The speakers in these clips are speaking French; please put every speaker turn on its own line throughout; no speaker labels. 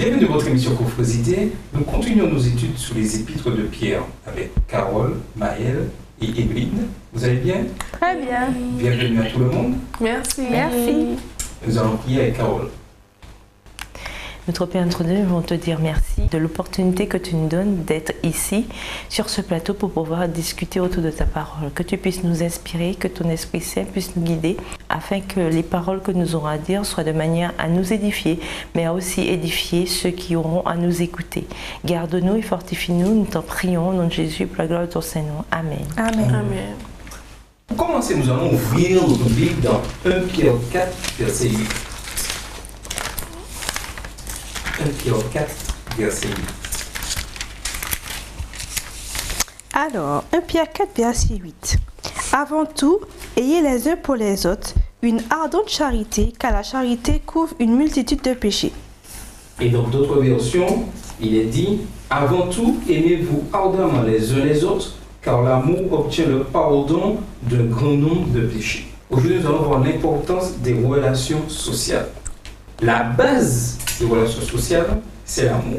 Bienvenue dans votre émission Confrosité. Nous continuons nos études sur les épîtres de Pierre avec Carole, Maëlle et Evelyne. Vous allez bien?
Très bien.
Bienvenue à tout le monde.
Merci.
Merci.
Nous allons prier avec Carole.
Notre Père notre Dieu, nous voulons te dire merci de l'opportunité que tu nous donnes d'être ici, sur ce plateau, pour pouvoir discuter autour de ta parole. Que tu puisses nous inspirer, que ton Esprit Saint puisse nous guider, afin que les paroles que nous aurons à dire soient de manière à nous édifier, mais à aussi édifier ceux qui auront à nous écouter. Garde-nous et fortifie-nous, nous t'en prions, au nom de Jésus, pour la gloire de ton Saint-Nom. Amen.
Amen. Amen.
Pour commencer, nous allons ouvrir notre Bible dans 1 Pierre 4, verset 8. 1 Pierre 4, verset 8.
Alors, 1 Pierre 4, verset 8. Avant tout, ayez les uns pour les autres une ardente charité, car la charité couvre une multitude de péchés.
Et dans d'autres versions, il est dit, avant tout, aimez-vous ardemment les uns les autres, car l'amour obtient le pardon d'un grand nombre de péchés. Aujourd'hui, nous allons voir l'importance des relations sociales. La base des relations sociales, c'est l'amour.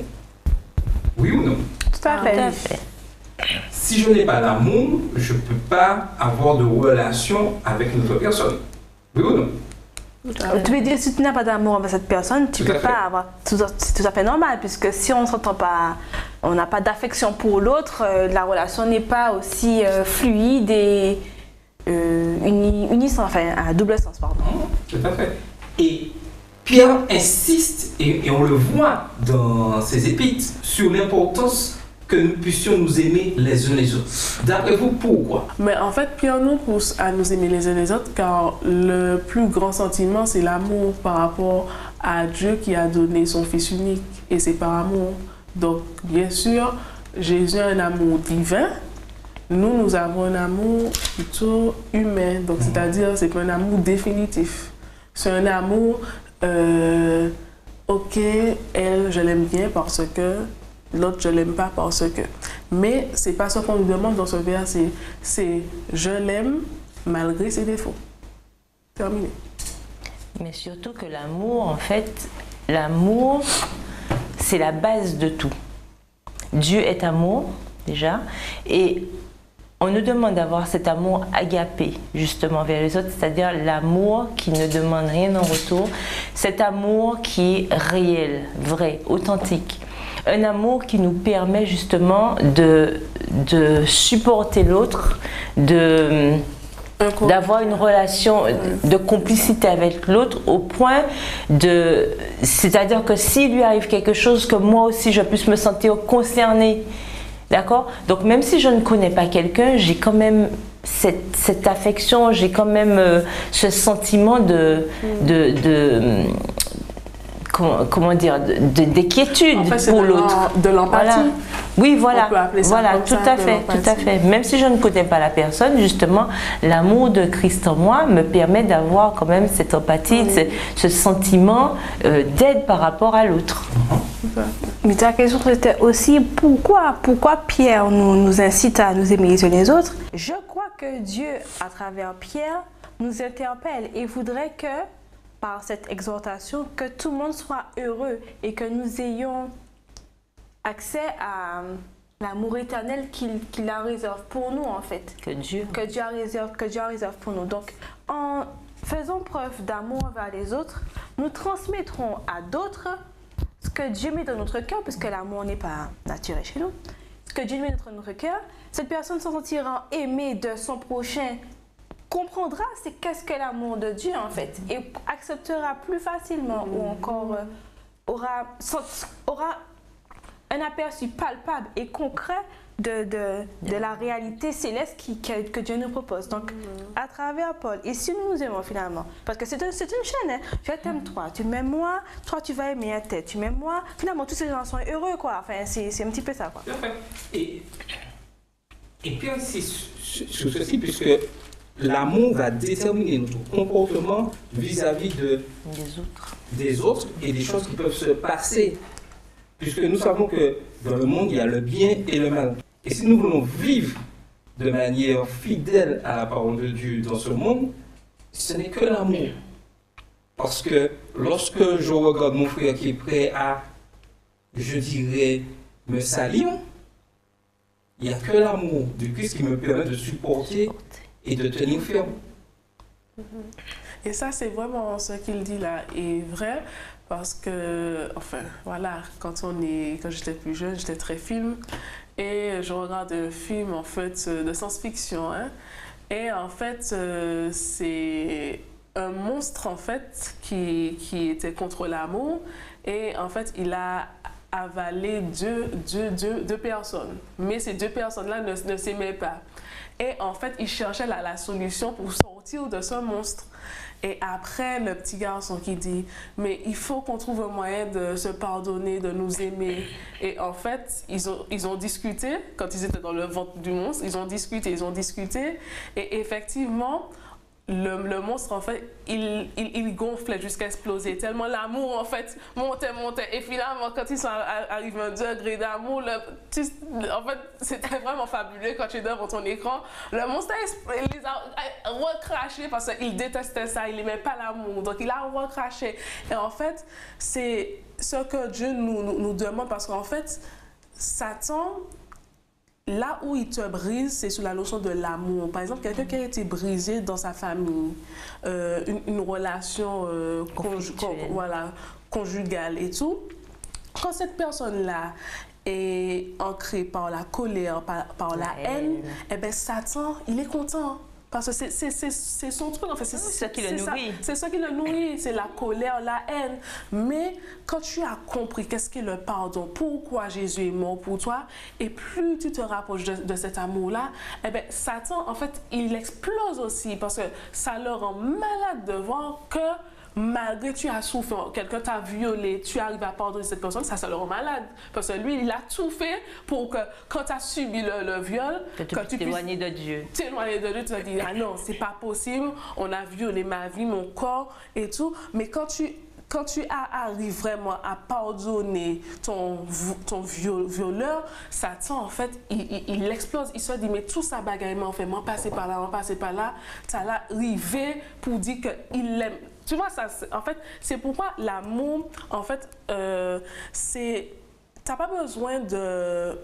Oui ou non?
Tout à fait.
Si je n'ai pas l'amour, je ne peux pas avoir de relation avec une autre personne. Oui ou non?
Tu veux dire, si tu n'as pas d'amour avec cette personne, tu ne peux pas avoir. C'est tout à fait normal, puisque si on ne s'entend pas, on n'a pas d'affection pour l'autre, la relation n'est pas aussi fluide et unissante, enfin, à double sens, pardon.
Tout à fait. Et Pierre insiste, et on le voit dans ses épîtres, sur l'importance que nous puissions nous aimer les uns les autres. D'après vous, pourquoi?
Mais en fait, Pierre nous pousse à nous aimer les uns les autres, car le plus grand sentiment, c'est l'amour par rapport à Dieu qui a donné son Fils unique, et c'est par amour. Donc, bien sûr, Jésus a un amour divin. Nous avons un amour plutôt humain. Donc, c'est-à-dire, c'est pas un amour définitif. C'est un amour, ok, elle, je l'aime bien parce que l'autre, je l'aime pas parce que. Mais c'est pas ce qu'on nous demande dans ce verset. C'est je l'aime malgré ses défauts. Terminé.
Mais surtout que l'amour, en fait, l'amour, c'est la base de tout. Dieu est amour, déjà, et on nous demande d'avoir cet amour agapé, justement, vers les autres, c'est-à-dire l'amour qui ne demande rien en retour, cet amour qui est réel, vrai, authentique. Un amour qui nous permet justement de supporter l'autre, d'avoir une relation de complicité avec l'autre au point de... C'est-à-dire que s'il lui arrive quelque chose, que moi aussi je puisse me sentir concernée. D'accord? Donc même si je ne connais pas quelqu'un, j'ai quand même cette affection, j'ai quand même ce sentiment comment dire, d'inquiétude
en fait,
pour l'autre.
De l'empathie.
Voilà. Oui, voilà,
On peut appeler ça
voilà,
comme
tout
ça,
à fait, tout à fait. Même si je ne connais pas la personne, justement, l'amour de Christ en moi me permet d'avoir quand même cette empathie, ce sentiment d'aide par rapport à l'autre.
Mais ta question était aussi pourquoi Pierre nous incite à nous aimer les uns les autres? Je crois que Dieu, à travers Pierre, nous interpelle et voudrait que, par cette exhortation, que tout le monde soit heureux et que nous ayons accès à l'amour éternel qu'il a réservé pour nous, en fait. Que Dieu a réservé pour nous. Donc, en faisant preuve d'amour envers les autres, nous transmettrons à d'autres ce que Dieu met dans notre cœur, puisque l'amour n'est pas naturel chez nous. Ce que Dieu met dans notre cœur, cette personne se sentira aimée de son prochain, comprendra c'est qu'est-ce que l'amour de Dieu en fait, et acceptera plus facilement ou encore aura un aperçu palpable et concret de la réalité céleste que Dieu nous propose. Donc, à travers Paul, et si nous nous aimons finalement, parce que c'est une chaîne, hein? Je t'aime toi, tu m'aimes moi, toi tu vas aimer à tête, tu m'aimes moi, finalement tous ces gens sont heureux quoi, enfin c'est un petit peu ça quoi.
Et puis c'est sur ceci, puisque l'amour va déterminer notre comportement vis-à-vis des autres et des choses qui peuvent se passer. Puisque nous savons que dans le monde, il y a le bien et le mal. Et si nous voulons vivre de manière fidèle à la parole de Dieu dans ce monde, ce n'est que l'amour. Parce que lorsque je regarde mon frère qui est prêt à je dirais, me salir, il n'y a que l'amour de Christ qui me permet de supporter et de tenir ferme.
Et ça, c'est vraiment ce qu'il dit là est vrai, parce que, enfin, voilà, quand j'étais plus jeune, j'étais très film, et je regarde un film, en fait, de science-fiction, hein, et en fait, c'est un monstre, en fait, qui était contre l'amour, et en fait, il a avalé deux personnes, mais ces deux personnes-là ne s'aimaient pas. Et en fait, il cherchait la solution pour sortir de ce monstre. Et après, le petit garçon qui dit, mais il faut qu'on trouve un moyen de se pardonner, de nous aimer. Et en fait, ils ont discuté, quand ils étaient dans le ventre du monstre, ils ont discuté. Et effectivement, le monstre, en fait, il gonflait jusqu'à exploser. Tellement l'amour, en fait, montait. Et finalement, quand ils sont arrivés à un degré d'amour, en fait, c'était vraiment fabuleux quand tu es devant ton écran. Le monstre, il les a recrachés parce qu'il détestait ça, il n'aimait pas l'amour. Donc, il a recraché. Et en fait, c'est ce que Dieu nous demande parce qu'en fait, Satan, là où il te brise, c'est sur la notion de l'amour. Par exemple, quelqu'un qui a été brisé dans sa famille, une relation conjugale et tout, quand cette personne-là est ancrée par la colère, par la haine, eh bien, Satan, il est content. Parce que c'est son truc, en fait.
C'est ça qui le nourrit.
C'est ça qui le nourrit, c'est la colère, la haine. Mais quand tu as compris qu'est-ce qu'est le pardon, pourquoi Jésus est mort pour toi, et plus tu te rapproches de cet amour-là, eh bien, Satan, en fait, il explose aussi parce que ça le rend malade de voir que malgré tu as souffert, quelqu'un t'a violé, tu arrives à pardonner cette personne, ça le rend malade. Parce que lui, il a tout fait pour que quand tu as subi le viol,
que tu puisses t'éloigner de Dieu.
T'éloigner de Dieu, tu vas dire, ah non, c'est pas possible, on a violé ma vie, mon corps et tout. Mais quand tu arrives vraiment à pardonner ton violeur, Satan, en fait, il explose. Il se dit, mais tout ça bagaille m'a fait, m'en passer par là, t'as là arrivé pour dire qu'il l'aime. Tu vois, ça, en fait, c'est pourquoi l'amour, en fait, t'as pas besoin de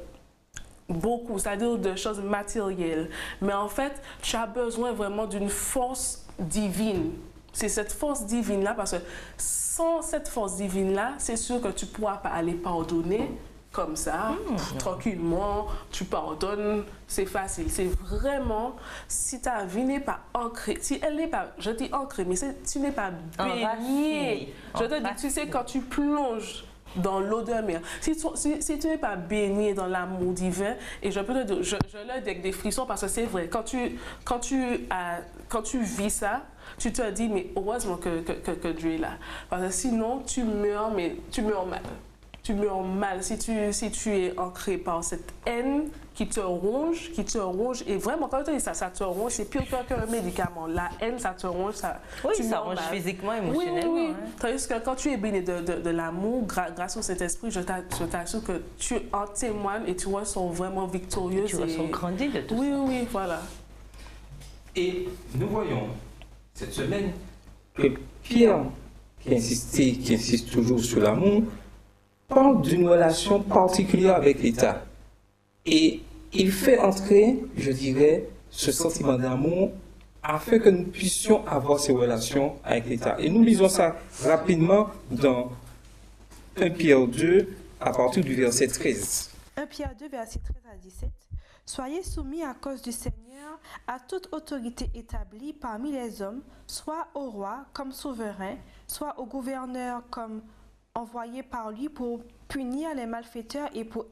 beaucoup, c'est-à-dire de choses matérielles. Mais en fait, tu as besoin vraiment d'une force divine. C'est cette force divine-là, parce que sans cette force divine-là, c'est sûr que tu ne pourras pas aller pardonner comme ça, tranquillement, tu pardonnes, c'est facile. C'est vraiment, si ta vie n'est pas ancrée, si elle n'est pas, je dis ancrée, mais tu n'es pas baigné. Je te dis, tu sais, quand tu plonges dans l'eau de mer, si tu n'es pas baigné dans l'amour divin, et je peux te dire, je l'ai avec des frissons parce que c'est vrai, quand tu vis ça, tu te dis, mais heureusement que Dieu est là. Parce que sinon, tu meurs, mais tu meurs mal. Tu meurs mal si tu es ancré par cette haine qui te ronge, et vraiment, quand tu dis ça te ronge, c'est pire qu'un médicament. La haine, ça te ronge, ça
ronge physiquement, émotionnellement.
Oui. Tandis que quand tu es béni de l'amour, grâce au Saint-Esprit, je t'assure que tu en témoignes et tu ressens vraiment victorieux.
Tu ressens grandi de tout ça.
Oui, voilà.
Et nous voyons cette semaine que Pierre, qui insiste toujours sur l'amour, parle d'une relation particulière avec l'État. Et il fait entrer, je dirais, ce sentiment d'amour afin que nous puissions avoir ces relations avec l'État. Et nous lisons ça rapidement dans 1 Pierre 2, à partir du verset 13.
1 Pierre 2, verset 13 à 17. Soyez soumis à cause du Seigneur à toute autorité établie parmi les hommes, soit au roi comme souverain, soit au gouverneur comme envoyé par lui pour punir les malfaiteurs et pour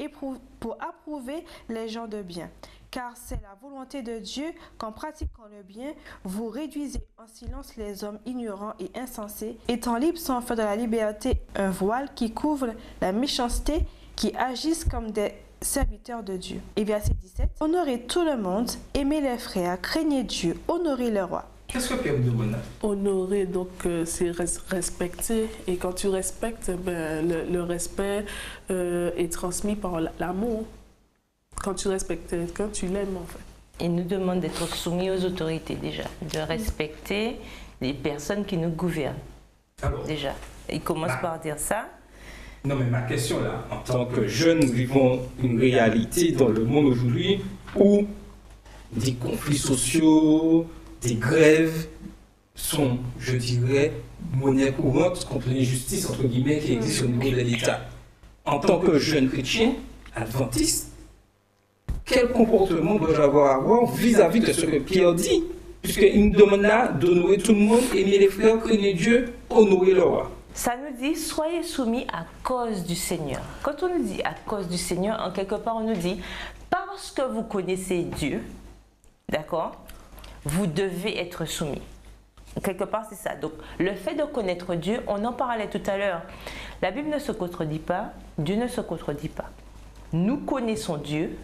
approuver les gens de bien. Car c'est la volonté de Dieu qu'en pratiquant le bien, vous réduisez en silence les hommes ignorants et insensés, étant libres sans faire de la liberté un voile qui couvre la méchanceté, qui agissent comme des serviteurs de Dieu. Et verset 17. Honorez tout le monde, aimez les frères, craignez Dieu, honorez le roi.
Qu'est-ce que Pierre nous demande?
Honorer, donc, c'est respecter. Et quand tu respectes, le respect est transmis par l'amour. Quand tu respectes quelqu'un, tu l'aimes, en fait.
Il nous demande d'être soumis aux autorités, déjà. De respecter les personnes qui nous gouvernent.
Alors,
déjà. Il commence par dire ça.
Non, mais ma question là, en tant que jeunes, nous vivons une réalité dans le monde aujourd'hui où des conflits sociaux, des grèves sont, je dirais, monnaie courante contre l'injustice, entre guillemets, qui existe au niveau de l'État. En tant que jeune chrétien, adventiste, quel comportement dois-je avoir vis-à-vis de ce que Pierre dit? Puisqu'il nous demande là d'honorer tout le monde, aimer les frères, craigner Dieu, honorer le roi.
Ça nous dit, soyez soumis à cause du Seigneur. Quand on nous dit à cause du Seigneur, en quelque part, on nous dit, parce que vous connaissez Dieu, d'accord, vous devez être soumis. Quelque part, c'est ça. Donc, le fait de connaître Dieu, on en parlait tout à l'heure. La Bible ne se contredit pas, Dieu ne se contredit pas. Nous connaissons Dieu,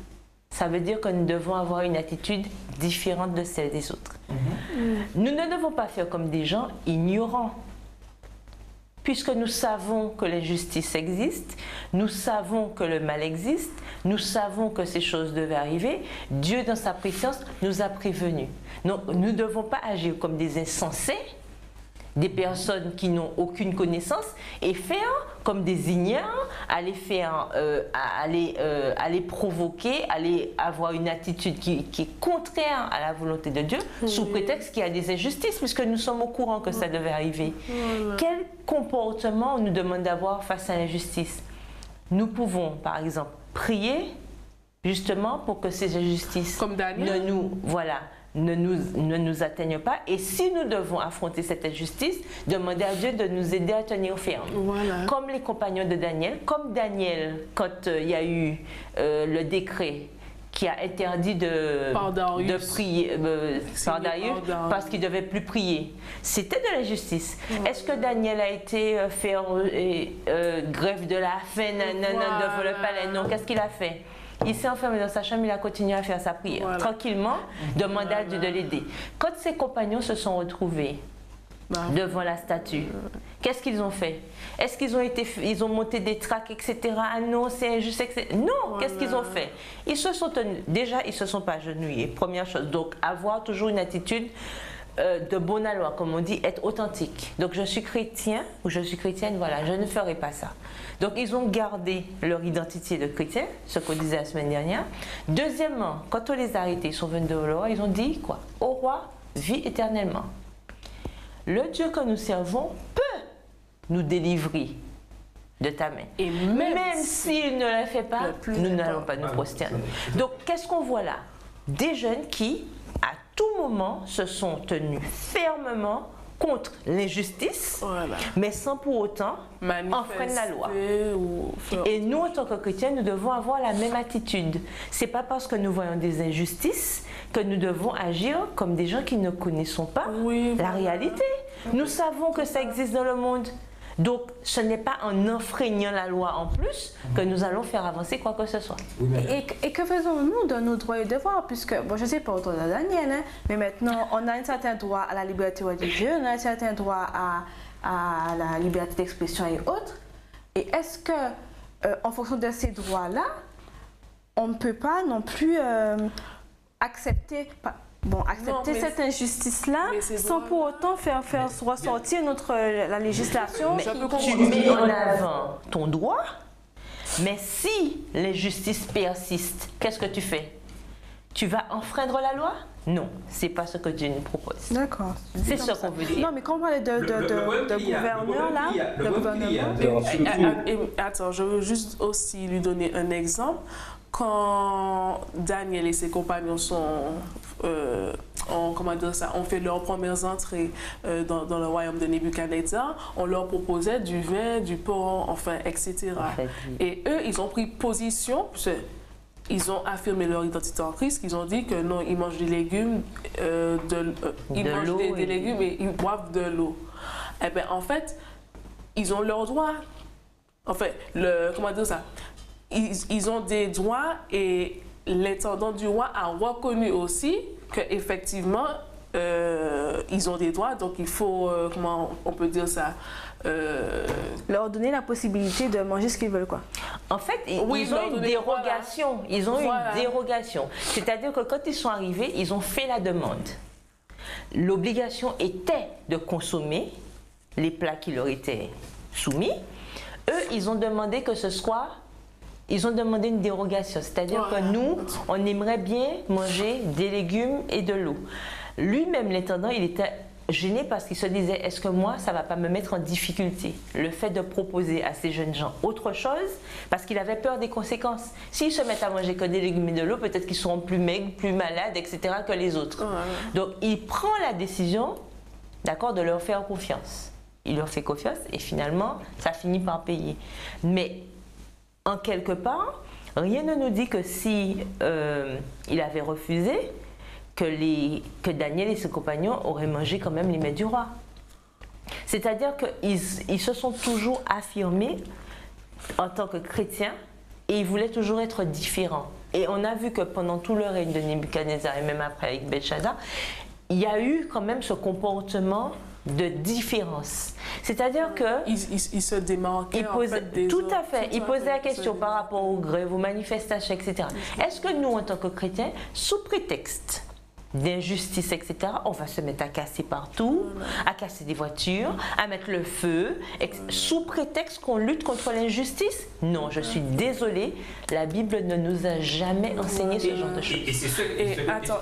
ça veut dire que nous devons avoir une attitude différente de celle des autres. Nous ne devons pas faire comme des gens ignorants. Puisque nous savons que l'injustice existe, nous savons que le mal existe, nous savons que ces choses devaient arriver, Dieu dans sa préscience nous a prévenus. Donc nous ne devons pas agir comme des insensés, des personnes qui n'ont aucune connaissance, et faire comme des ignorants, aller provoquer, aller avoir une attitude qui est contraire à la volonté de Dieu, sous prétexte qu'il y a des injustices, puisque nous sommes au courant que ça devait arriver. Quel comportement on nous demande d'avoir face à l'injustice? Nous pouvons, par exemple, prier justement pour que ces injustices ne nous atteignent pas. Et si nous devons affronter cette injustice, demander à Dieu de nous aider à tenir ferme. Voilà. Comme les compagnons de Daniel, comme Daniel, quand il y a eu le décret qui a interdit de prier par Darius parce qu'il ne devait plus prier. C'était de l'injustice. Est-ce que Daniel a été faire grève de la faim devant le palais? Non, qu'est-ce qu'il a fait? Il s'est enfermé dans sa chambre, il a continué à faire sa prière. Tranquillement, demander à Dieu de l'aider. Quand ses compagnons se sont retrouvés devant la statue, qu'est-ce qu'ils ont fait? Est-ce qu'ils ont monté des tracts, etc.? Ah non, c'est injuste, etc. Non, qu'est-ce qu'ils ont fait? Ils se sont tenus. Déjà, ils ne se sont pas agenouillés, première chose. Donc, avoir toujours une attitude de bonne loi, comme on dit, être authentique. Donc, je suis chrétien ou je suis chrétienne, voilà, je ne ferai pas ça. Donc, ils ont gardé leur identité de chrétien, ce qu'on disait la semaine dernière. Deuxièmement, quand on les a arrêtés, ils sont venus devant le roi, ils ont dit quoi? Au roi, vis éternellement. Le Dieu que nous servons peut nous délivrer de ta main. Et même s'il ne le fait pas, nous n'allons pas nous prosterner. Donc, qu'est-ce qu'on voit là? Des jeunes qui, à tout moment, se sont tenus fermement contre l'injustice, mais sans pour autant enfreindre la loi. Et nous, en tant que chrétiens, nous devons avoir la même attitude. Ce n'est pas parce que nous voyons des injustices que nous devons agir comme des gens qui ne connaissons pas la réalité. Nous savons que ça existe dans le monde. Donc, ce n'est pas en enfreignant la loi en plus que nous allons faire avancer quoi que ce soit.
Et que faisons-nous de nos droits et devoirs? Puisque, bon, je ne sais pas autour de Daniel, hein, mais maintenant, on a un certain droit à la liberté religieuse, on a un certain droit à la liberté d'expression et autres. Et est-ce que, en fonction de ces droits-là, on ne peut pas non plus accepter cette injustice-là sans pour autant faire ressortir la législation?
Tu mets en avant ton droit, mais si l'injustice persiste, qu'est-ce que tu fais? Tu vas enfreindre la loi? Non, c'est pas ce que Dieu nous propose.
D'accord.
C'est ce qu'on veut dire.
Non, mais quand on parle de gouverneur, là, de gouvernement...
Attends, je veux juste aussi lui donner un exemple. Quand Daniel et ses compagnons ont fait leurs premières entrées dans le royaume de Nebuchadnezzar, on leur proposait du vin, du porc, enfin, etc. Et eux, ils ont pris position, ils ont affirmé leur identité en Christ, ils ont dit que non, ils mangent des légumes, ils mangent des légumes et ils boivent de l'eau. Eh bien, en fait, ils ont leurs droits. En fait, comment dire ça? Ils ont des droits et l'intendant du roi a reconnu aussi qu'effectivement, ils ont des droits. Donc, il faut, comment on peut dire ça?
Leur donner la possibilité de manger ce qu'ils veulent, quoi.
En fait, ils ont une dérogation. Voilà. Ils ont une dérogation. C'est-à-dire que quand ils sont arrivés, ils ont fait la demande. L'obligation était de consommer les plats qui leur étaient soumis. Eux, ils ont demandé que ce soit... Ils ont demandé une dérogation, c'est-à-dire que nous, on aimerait bien manger des légumes et de l'eau. Lui-même, l'intendant, il était gêné parce qu'il se disait, est-ce que moi, ça ne va pas me mettre en difficulté? Le fait de proposer à ces jeunes gens autre chose, parce qu'il avait peur des conséquences. S'ils se mettent à manger que des légumes et de l'eau, peut-être qu'ils seront plus maigres, plus malades, etc. que les autres. Donc, il prend la décision, d'accord, de leur faire confiance. Il leur fait confiance et finalement, ça finit par payer. Mais, en quelque part, rien ne nous dit que si il avait refusé, que Daniel et ses compagnons auraient mangé quand même les mets du roi. C'est-à-dire qu'ils se sont toujours affirmés en tant que chrétiens et ils voulaient toujours être différents. Et on a vu que pendant tout le règne de Nebuchadnezzar et même après avec Belshazzar, il y a eu quand même ce comportement de différence. C'est-à-dire que...
Il se démarquait en fait des
tout
autres.
à fait. Il posait la question par rapport aux grèves, aux manifestations, etc. Est-ce que nous, en tant que chrétiens, sous prétexte d'injustice, etc., on va se mettre à casser partout, à casser des voitures, à mettre le feu, sous prétexte qu'on lutte contre l'injustice? Non, je suis désolée, la Bible ne nous a jamais enseigné ce genre de choses.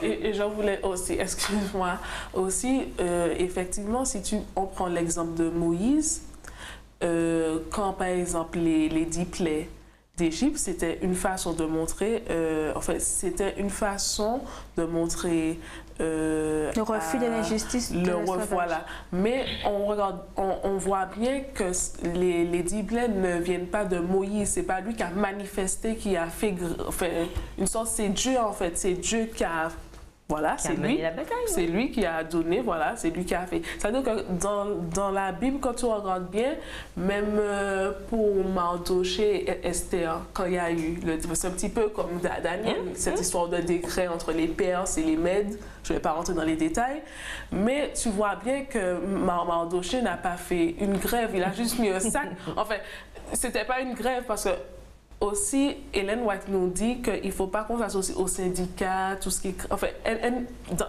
Et j'en voulais aussi, excuse-moi, aussi, effectivement, on prend l'exemple de Moïse, quand par exemple les 10 plaies d'Égypte, c'était une façon de montrer,
le refus de l'injustice.
Voilà. Mais on voit bien que les 10 plaies ne viennent pas de Moïse. C'est pas lui qui a manifesté, qui a fait, une sorte, c'est Dieu en fait. C'est Dieu qui a... Voilà, c'est lui. C'est lui qui a donné, voilà, c'est lui qui a fait. C'est-à-dire que dans la Bible, quand tu regardes bien, même pour Mardoché et Esther, quand il y a eu, c'est un petit peu comme Daniel, cette histoire de décret entre les Perses et les Mèdes, je ne vais pas rentrer dans les détails, mais tu vois bien que Mardoché n'a pas fait une grève, il a juste mis un sac. Enfin, c'était pas une grève parce que aussi, Ellen White nous dit qu'il ne faut pas qu'on s'associe aux syndicats, tout ce qui est... Enfin,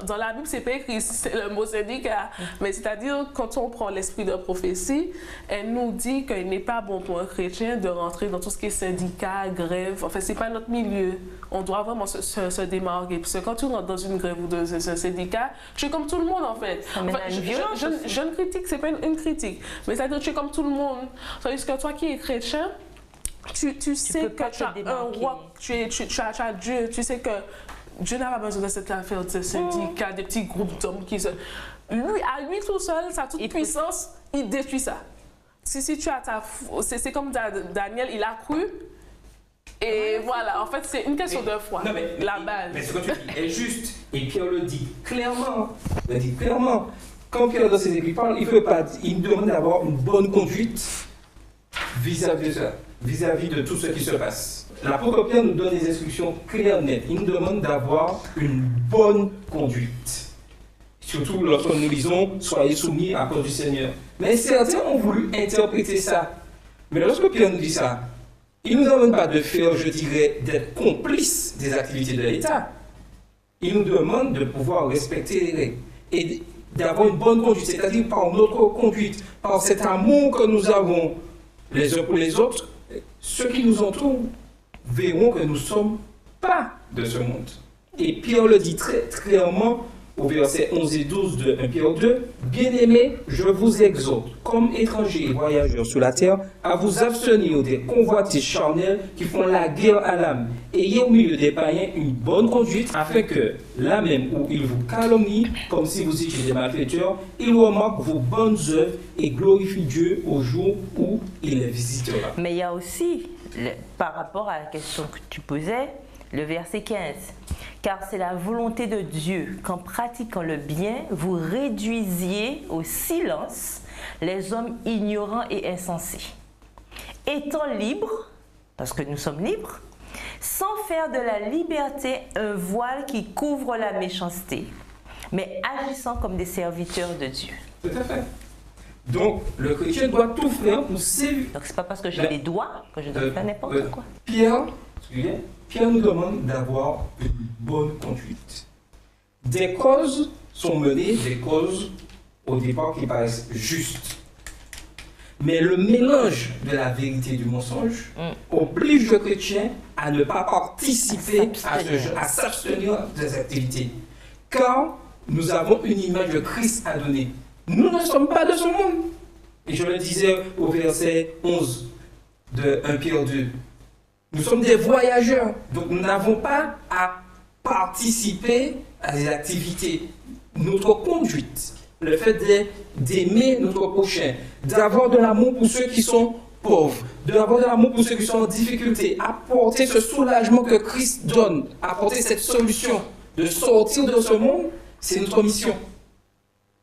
dans la Bible, c'est pas écrit le mot syndicat, mais c'est-à-dire, quand on prend l'esprit de prophétie, elle nous dit qu'il n'est pas bon pour un chrétien de rentrer dans tout ce qui est syndicat, grève. Enfin, c'est pas notre milieu. On doit vraiment se démarquer. Parce que quand tu rentres dans une grève ou dans un syndicat, tu es comme tout le monde, en fait. Je ne critique, c'est pas une critique. Mais c'est-à-dire, tu es comme tout le monde. C'est-à-dire que toi qui es chrétien, tu sais que tu as un roi, tu as Dieu, tu sais que Dieu n'a pas besoin de cette affaire de syndicat, des petits groupes d'hommes qui se... Lui, à lui tout seul, sa toute puissance, il détruit ça. Si tu as ta... C'est comme Daniel, il a cru, et voilà, en fait, c'est une question de foi, la base.
Mais ce que tu dis est juste, et Pierre le dit clairement. Quand Pierre dans ses écrits parle, il demande d'avoir une bonne conduite vis-à-vis de ça. Vis-à-vis de tout ce qui se passe. L'apôtre Pierre nous donne des instructions claires, nettes. Il nous demande d'avoir une bonne conduite. Surtout lorsque nous lisons « Soyez soumis à cause du Seigneur ». Mais certains ont voulu interpréter ça. Mais lorsque Pierre nous dit ça, il ne nous demande pas de faire, je dirais, d'être complice des activités de l'État. Il nous demande de pouvoir respecter les règles et d'avoir une bonne conduite, c'est-à-dire par notre conduite, par cet amour que nous avons les uns pour les autres. Ceux qui nous entourent verront que nous ne sommes pas de ce monde. Et Pierre le dit très clairement au verset 11 et 12 de 1 Pierre 2, « Bien-aimés, je vous exhorte, comme étrangers et voyageurs sur la terre, à vous abstenir des convoitises charnelles qui font la guerre à l'âme. Ayez au milieu des païens une bonne conduite, afin que, là même où ils vous calomnient, comme si vous étiez des malfaiteurs, ils remarquent vos bonnes œuvres et glorifient Dieu au jour où il les visitera. »
Mais il y a aussi, par rapport à la question que tu posais, le verset 15. Car c'est la volonté de Dieu qu'en pratiquant le bien, vous réduisiez au silence les hommes ignorants et insensés. Étant libres, parce que nous sommes libres, sans faire de la liberté un voile qui couvre la méchanceté, mais agissant comme des serviteurs de Dieu.
Tout à fait. Donc, le chrétien doit tout faire pour sévir.
Donc, c'est pas parce que j'ai les doigts que je dois faire n'importe quoi.
Pierre nous demande d'avoir une bonne conduite. Des causes sont menées, des causes au départ qui paraissent justes. Mais le mélange de la vérité et du mensonge oblige le chrétien à ne pas participer à s'abstenir des activités. Car nous avons une image de Christ à donner. Nous ne sommes pas de ce monde. Et je le disais au verset 11 de 1 Pierre 2. Nous sommes des voyageurs. Donc nous n'avons pas à participer à des activités. Notre conduite, le fait d'aimer notre prochain, d'avoir de l'amour pour ceux qui sont pauvres, d'avoir de l'amour pour ceux qui sont en difficulté, apporter ce soulagement que Christ donne, apporter cette solution de sortir de ce monde, c'est notre mission.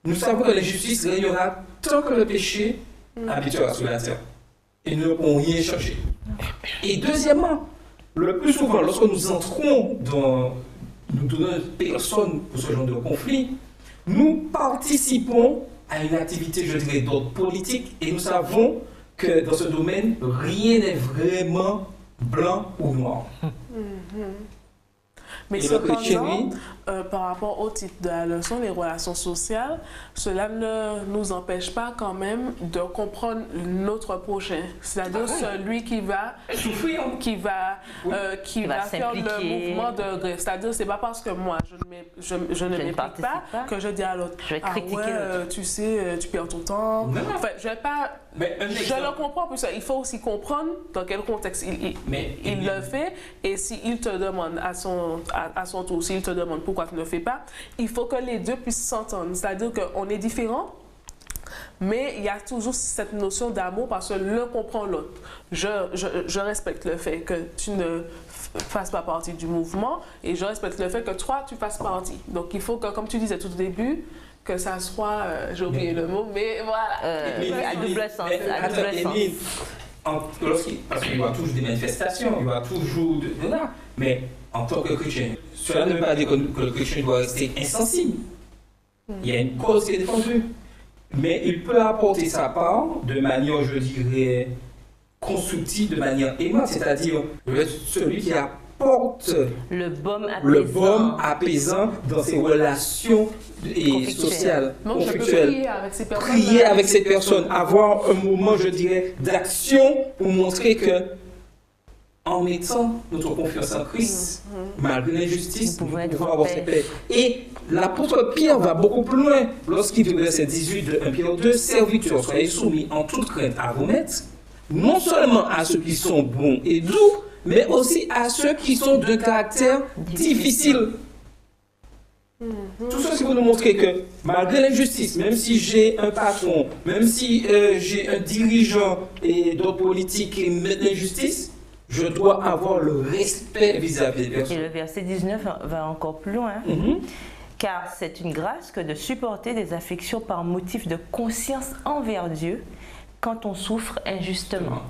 Nous savons que l'injustice régnera tant que le péché habitera sur la terre. Et nous ne pourrons rien changer. Et deuxièmement, le plus souvent, lorsque nous entrons dans... Nous donnons personne pour ce genre de conflit, nous participons à une activité, je dirais, d'ordre politique, et nous savons que dans ce domaine, rien n'est vraiment blanc ou noir.
Mais cependant, par rapport au titre de la leçon, les relations sociales, cela ne nous empêche pas quand même de comprendre notre prochain. C'est-à-dire celui qui va souffrir, qui va faire le mouvement de grève. C'est-à-dire, c'est pas parce que moi, je ne m'implique pas que je dis à l'autre, tu sais, tu perds ton temps.
Non.
Enfin, je vais pas... Je le comprends, puis il faut aussi comprendre dans quel contexte il le fait, et s'il te demande à son tour, s'il te demande pourquoi tu ne le fais pas, il faut que les deux puissent s'entendre. C'est-à-dire qu'on est différents, mais il y a toujours cette notion d'amour parce que l'un comprend l'autre. Je respecte le fait que tu ne fasses pas partie du mouvement, et je respecte le fait que toi, tu fasses partie. Donc il faut que, comme tu disais tout au début, que ça soit, j'ai oublié le mot, mais voilà.
À double sens.
Parce qu'il y aura toujours des manifestations, il y aura toujours mais en tant que chrétien, cela ne veut pas dire que le chrétien doit rester insensible. Il y a une cause qui est défendue. Mais il peut apporter sa part de manière, je dirais, constructive, de manière aimante, c'est-à-dire celui qui apporte
le
baume apaisant dans ses relations sociales, conflictuelles. Prier avec ces personnes, avoir un moment, je dirais, d'action pour montrer que, en mettant notre confiance en Christ, malgré l'injustice, nous pouvons avoir cette paix. Et l'apôtre Pierre va beaucoup plus loin lorsqu'il dit au verset 18 de 1 Pierre 2, serviteurs, soyez soumis en toute crainte à vos maîtres, non seulement à ceux qui sont bons et doux, mais aussi à ceux qui sont de caractère difficile. Tout ceci pour nous montrer que malgré l'injustice, même si j'ai un patron, même si j'ai un dirigeant et d'autres politiques qui mettent l'injustice, je dois avoir le respect vis-à-vis des personnes.
Et le verset 19 va encore plus loin. Car c'est une grâce que de supporter des afflictions par motif de conscience envers Dieu quand on souffre injustement.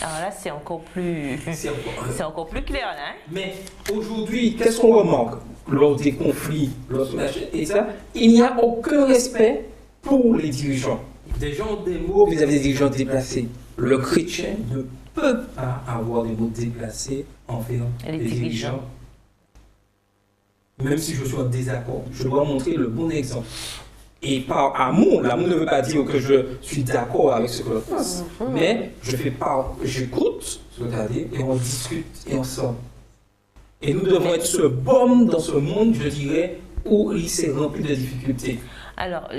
Alors là, c'est encore plus clair, hein? Mais
aujourd'hui, qu'est-ce qu'on remarque lors des conflits, il n'y a aucun respect pour les dirigeants. Des gens ont des mots vis-à-vis des dirigeants déplacés. Le chrétien ne peut pas avoir des mots déplacés envers les dirigeants. Même si je suis en désaccord, je dois montrer le bon exemple. Et par amour, l'amour ne veut pas dire que je suis d'accord avec ce que l'autre pense, mais j'écoute ce que tu as dit et on discute et on sort. Et nous devons être ce baume dans ce monde, je dirais, où il s'est rempli de difficultés.
Alors,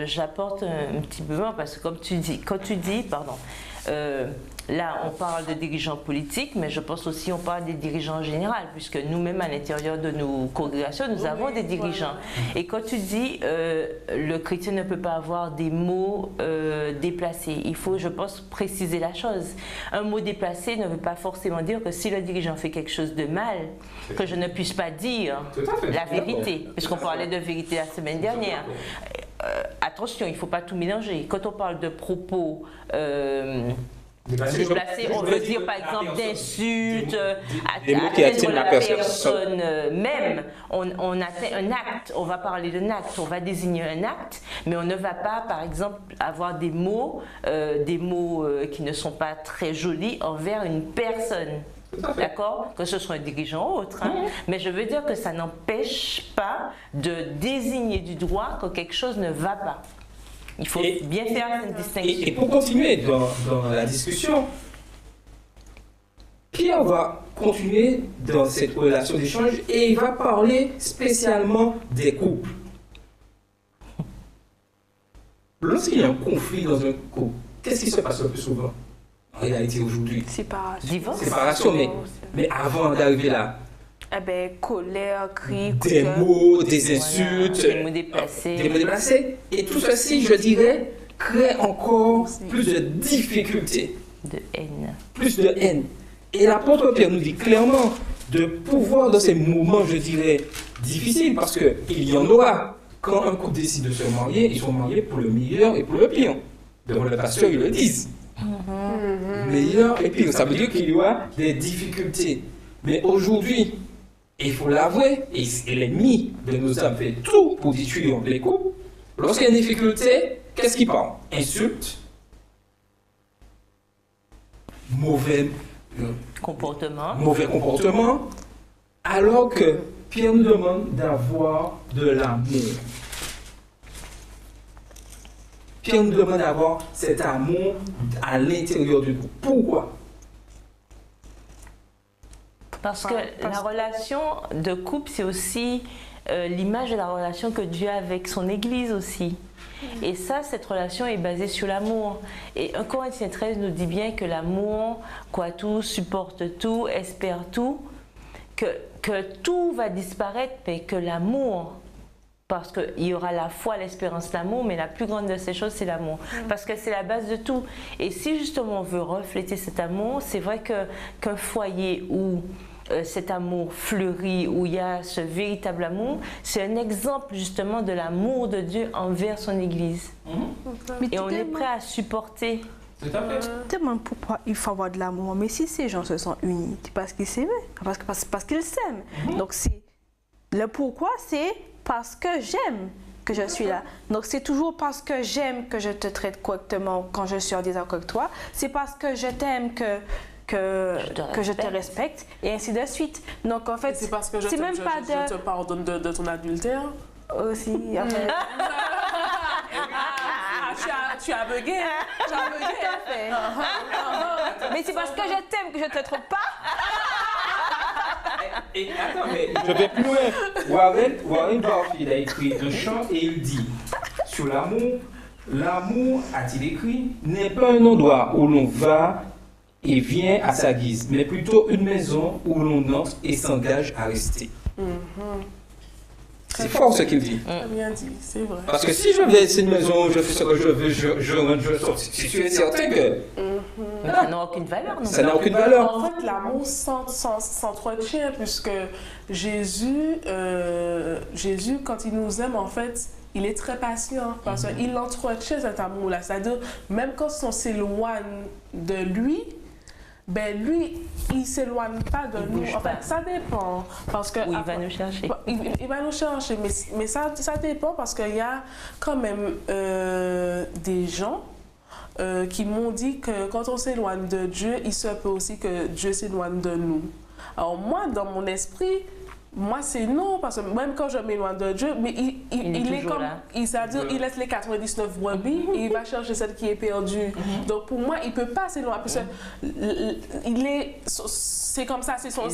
j'apporte un petit peu parce que quand tu dis, là, on parle de dirigeants politiques, mais je pense aussi on parle des dirigeants en général, puisque nous-mêmes, à l'intérieur de nos congrégations, nous avons des dirigeants. Et quand tu dis le chrétien ne peut pas avoir des mots déplacés, il faut, je pense, préciser la chose. Un mot déplacé ne veut pas forcément dire que si le dirigeant fait quelque chose de mal, que je ne puisse pas dire la vérité, puisqu'on parlait de vérité la semaine dernière. Attention, il ne faut pas tout mélanger. Quand on parle de propos déplacés, on veut dire par exemple d'insultes, atteindre la personne même. On atteint un acte, on va parler d'un acte, on va désigner un acte, mais on ne va pas par exemple avoir des mots qui ne sont pas très jolis envers une personne. D'accord? Que ce soit un dirigeant ou autre. Hein? Mais je veux dire que ça n'empêche pas de désigner du doigt que quelque chose ne va pas. Il faut bien faire cette distinction.
Et pour continuer dans la discussion, Pierre va continuer dans cette relation d'échange et il va parler spécialement des couples. Lorsqu'il y a un conflit dans un couple, qu'est-ce qui se passe le plus souvent en réalité aujourd'hui?
Séparation.
Séparation, mais avant d'arriver là,
eh ben, colère, cri,
des mots, des insultes,
des mots déplacés.
des mots déplacés. Et tout ceci, je dirais, crée encore plus de difficultés.
De haine.
Plus de haine. Et l'apôtre Pierre nous dit clairement de pouvoir dans ces moments, je dirais, difficiles, parce qu'il y en aura. Quand un couple décide de se marier, ils sont mariés pour le meilleur et pour le pire. Devant le pasteur, ils le disent. Meilleur et pire. Ça veut dire qu'il y aura des difficultés. Mais aujourd'hui, il faut l'avouer, et l'ennemi de nos âmes fait tout pour détruire les couples. Lorsqu'il y a une difficulté, qu'est-ce qu'il parle? Insulte, mauvais comportement, alors que Pierre nous demande d'avoir de l'amour. Pierre nous demande d'avoir cet amour à l'intérieur du couple. Pourquoi?
Parce que la relation de couple, c'est aussi l'image de la relation que Dieu a avec son Église aussi. Et ça, cette relation est basée sur l'amour. Et 1 Corinthiens 13 nous dit bien que l'amour croit tout, supporte tout, espère tout, que tout va disparaître, mais que l'amour, parce qu'il y aura la foi, l'espérance, l'amour, mais la plus grande de ces choses, c'est l'amour. Parce que c'est la base de tout. Et si justement on veut refléter cet amour, c'est vrai qu'un foyer où cet amour fleurit, où il y a ce véritable amour, c'est un exemple justement de l'amour de Dieu envers son Église. Et on est prêt à supporter.
Tout à fait.
Je me demande pourquoi il faut avoir de l'amour. Mais si ces gens se sont unis, c'est parce qu'ils s'aimaient, parce qu'ils s'aiment. Donc le pourquoi, c'est parce que j'aime que je suis là. Donc c'est toujours parce que j'aime que je te traite correctement quand je suis en désaccord avec toi. C'est parce que je t'aime que je te respecte, et ainsi de suite. Donc en fait,
c'est parce que je te pardonne de ton adultère.
Aussi, en fait.
Tu as bugué. Tu as bugué.
Mais c'est parce que je t'aime que je te trompe pas.
Et attends, mais je vais plus loin. Warren Barfield a écrit un chant et il dit sur l'amour, l'amour, a-t-il écrit, n'est pas un endroit où l'on va et vient à sa guise, mais plutôt une maison où l'on entre et s'engage à rester. C'est fort ce qu'il dit.
Très bien dit, c'est vrai.
Parce que si je vais à une maison, je fais ce que je veux, je rentre, je sors, c'est sûr et certain que
ça n'a aucune valeur. Non?
Ça n'a aucune valeur.
En fait, l'amour s'entretient, puisque Jésus, quand il nous aime, en fait, il est très patient, parce qu'il entretient cet amour-là. C'est-à-dire, même quand on s'éloigne de lui, ben lui, il ne s'éloigne pas de nous. En fait, ça dépend. Parce que,
il va nous chercher.
Il va nous chercher, mais ça dépend, parce qu'il y a quand même des gens qui m'ont dit que quand on s'éloigne de Dieu, il se peut aussi que Dieu s'éloigne de nous. Alors moi, dans mon esprit, moi c'est non, parce que même quand je m'éloigne de Dieu, mais il est comme, c'est-à-dire il laisse les 99 brebis et il va chercher celle qui est perdue. Donc pour moi, il ne peut pas s'éloigner, parce que c'est comme ça, c'est sa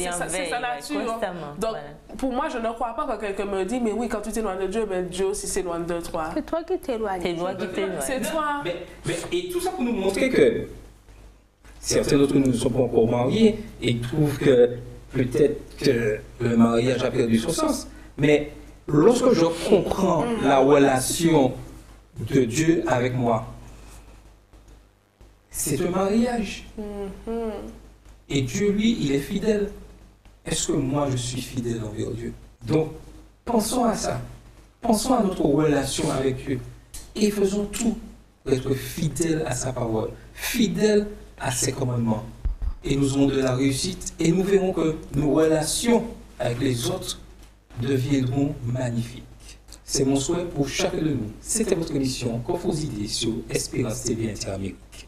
nature. Donc pour moi, je ne crois pas quand quelqu'un me dit, mais oui, quand tu t'éloignes de Dieu, ben Dieu aussi s'éloigne de toi.
C'est toi qui t'éloignes.
C'est toi.
Et tout ça pour nous montrer que certains d'entre nous ne sont pas encore mariés et trouvent que peut-être que le mariage a perdu son sens. Mais lorsque je comprends la relation de Dieu avec moi, c'est un mariage. Et Dieu, lui, il est fidèle. Est-ce que moi, je suis fidèle envers Dieu? Donc, pensons à ça. Pensons à notre relation avec Dieu. Et faisons tout pour être fidèles à sa parole, fidèles à ses commandements. Et nous aurons de la réussite. Et nous verrons que nos relations avec les autres deviendront magnifiques. C'est mon souhait pour chacun de nous. C'était votre émission Confos Idées sur Espérance TV Interamérique.